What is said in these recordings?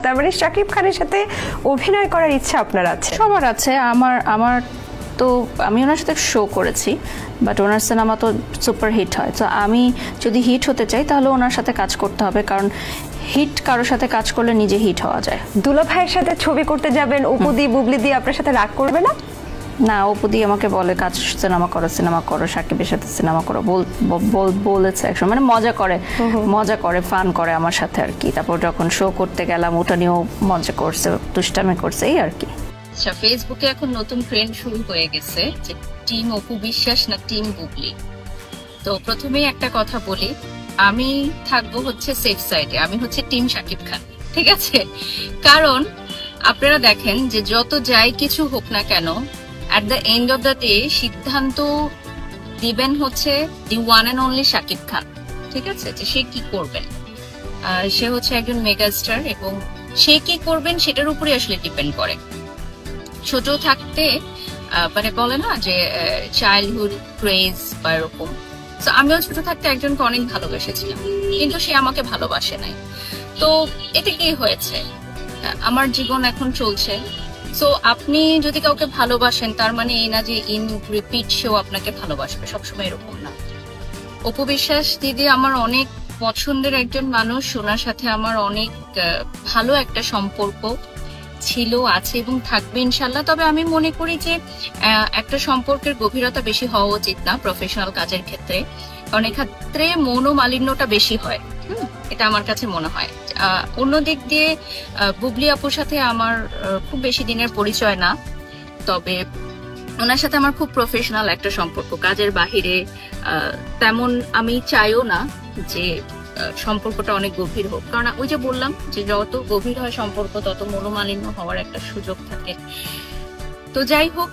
তার মানে শাকিব খানের সাথে অভিনয় করার ইচ্ছা আপনার আছে? সবার আছে। আমার তো আমি ওনার সাথে শো করেছি, বাট ওনার সিনেমা তো সুপার হিট হয়। তো আমি যদি হিট হতে চাই তাহলে ওনার সাথে কাজ করতে হবে, কারণ হিট কারোর সাথে কাজ করলে নিজে হিট হওয়া যায়। দুলা ভাইয়ের সাথে ছবি করতে যাবেন, অপু দি বুবলি দি আপনার সাথে রাগ করবে না? না, অপু দি আমাকে বলে কাজ সিনেমা করো শাকিবের সাথে সিনেমা করো বলেছে একসময়, মানে মজা করে ফান করে আমার সাথে আর কি। তারপর যখন শো করতে গেলাম ওটা নিয়েও মজা করছে, দুষ্টামি করছে, এই আর কি। আচ্ছা, ফেসবুকে এখন নতুন ট্রেন্ড শুরু হয়ে গেছে যে টিম অপু বিশ্বাস না টিম বুবলি। তো প্রথমেই একটা কথা বলি, আমি থাকবো হচ্ছে সেফ সাইডে, আমি হচ্ছে টিম শাকিব খান, ঠিক আছে? কারণ আপনারা দেখেন যে যত যাই কিছু হোক না কেন, at the end of the day সিদ্ধান্ত দিবেন হচ্ছে the one and only Shakib Khan, ঠিক আছে? যে সে কি করবেন, সে হচ্ছে একজন মেগাস্টার এবং সে কি করবেন সেটার উপরে আসলে ডিপেন্ড করে। ছোট থাকতে মানে বলে না যে চাইল্ডহুড ক্রেজ বা এরকম, তো আমিও ছোট থাকতে একজনকে অনেক ভালোবেসেছিলাম, কিন্তু সে আমাকে ভালোবাসে নাই। তো এটা কি হয়েছে, আমার জীবন এখন চলছে। সো আপনি যদি কাউকে ভালোবাসেন তার মানে এই না যে ইন রিপিট সেও আপনাকে ভালোবাসবে, সবসময় এরকম না। অপু বিশ্বাস দিদি আমার অনেক পছন্দের একজন মানুষ, ওনার সাথে আমার অনেক ভালো একটা সম্পর্ক ছিল, আছে এবং থাকবে ইনশাল্লাহ। তবে আমি মনে করি যে একটা সম্পর্কের গভীরতা বেশি হওয়া উচিত না প্রফেশনাল কাজের ক্ষেত্রে, কারণ এক্ষেত্রে মনোমালিন্যটা বেশি হয়, এটা আমার কাছে মনে হয়। অন্য দিক দিয়ে বুবলি আপুর সাথে আমার খুব বেশি দিনের পরিচয় না, তবে ওনার সাথে আমার খুব প্রফেশনাল একটা সম্পর্ক, কাজের বাহিরে তেমন আমি চাইও না যে সম্পর্কটা অনেক গভীর হোক, কারণ ওই যে বললাম যে যত গভীর হয় সম্পর্ক তত মনোমালিন্য হওয়ার একটা সুযোগ থাকে। তো যাই হোক,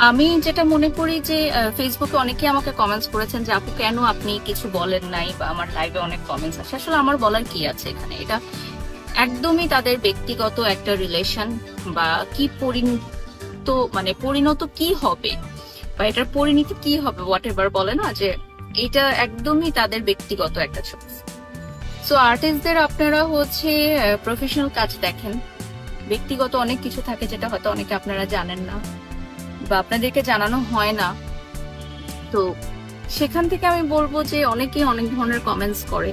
আমি যেটা মনে করি যে ফেসবুকে অনেকে আমাকে কমেন্টস করেছেন যে আপু কেন আপনি কিছু বলেন নাই, বা আমার লাইভে অনেক কমেন্টস আসে। আসলে আমার বলার কি আছে এখানে, এটা একদমই তাদের ব্যক্তিগত একটা রিলেশন, বা কি পরিণত কি হবে বা এটার পরিণতি কি হবে, হোয়াট এভার বলে না, যে এটা একদমই তাদের ব্যক্তিগত একটা চয়েস। সো আর্টিস্টদের আপনারা হচ্ছে প্রফেশনাল কাজ দেখেন, ব্যক্তিগত অনেক কিছু থাকে যেটা হয়তো অনেকে আপনারা জানেন না বা আপনাদেরকে জানানো হয় না। তো সেখান থেকে আমি বলবো যে অনেকেই অনেক ধরনের কমেন্টস করে,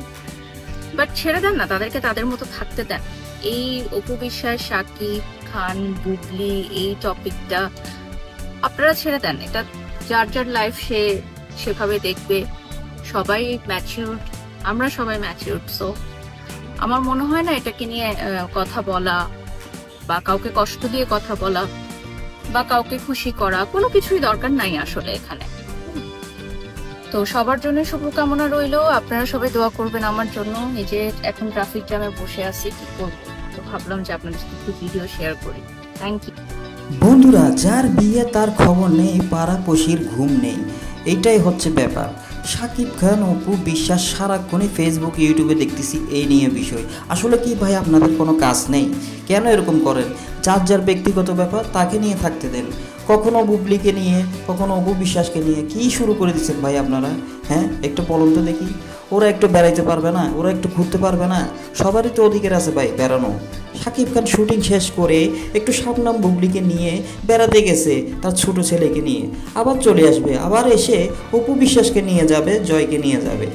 বাট ছেড়ে দেন না, তাদেরকে তাদের মতো থাকতে দেন। এই অপু বিশ্বাস, শাকিব খান, বুবলি, এই টপিকটা আপনারা ছেড়ে দেন, এটা যার যার লাইফ সে সেভাবে দেখবে। সবাই ম্যাচিউরড, আমরা সবাই ম্যাচিউরড। সো আমার মনে হয় না এটাকে নিয়ে কথা বলা বা কাউকে কষ্ট দিয়ে কথা বলা বা কাউকে খুশি করা কোনো কিছুই দরকার নাই আসলে এখানে। তো সবার জন্য শুভকামনা রইলো, আপনারা সবাই দোয়া করবেন আমার জন্য। এই যে এখন ট্রাফিক জ্যামে বসে আছি, কি করবো, তো ভাবলাম যে আপনাদের সাথে একটু ভিডিও শেয়ার করি। Thank you. বন্ধুরা, যার বিয়ে তার খবর নেই, পাড়াপড়শির ঘুম নেই, এইটাই হচ্ছে ব্যাপার। শাকিব খান, অপু বিশ্বাস সারাক্ষণই ফেসবুক ইউটিউবে দেখতেছি এই নিয়ে বিষয়। আসলে কি ভাই আপনাদের কোনো কাজ নেই? কেন এরকম করেন? যার যার ব্যক্তিগত ব্যাপার তাকে নিয়ে থাকতে দেন। কখনো বুবলিকে নিয়ে, কখনো অপু বিশ্বাসকে নিয়ে কি শুরু করে দিচ্ছেন ভাই আপনারা? হ্যাঁ, একটু বলুন তো দেখি। ওরা একটু বেড়াইতে পারবে না? ওরা একটু ঘুরতে পারবে না? সবারই তো অধিকার আছে ভাই বেড়ানো। শাকিব খান শুটিং শেষ করে একটু শাবনাম বুবলিকে নিয়ে বেড়াতে গেছে তার ছোট ছেলেকে নিয়ে, আবার চলে আসবে, আবার এসে অপু বিশ্বাসকে নিয়ে যাবে, জয়কে নিয়ে যাবে।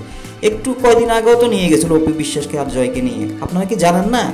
একটু কয়দিন আগেও তো নিয়ে গেছিলো অপু বিশ্বাসকে আর জয়কে নিয়ে, আপনারা কি জানেন না?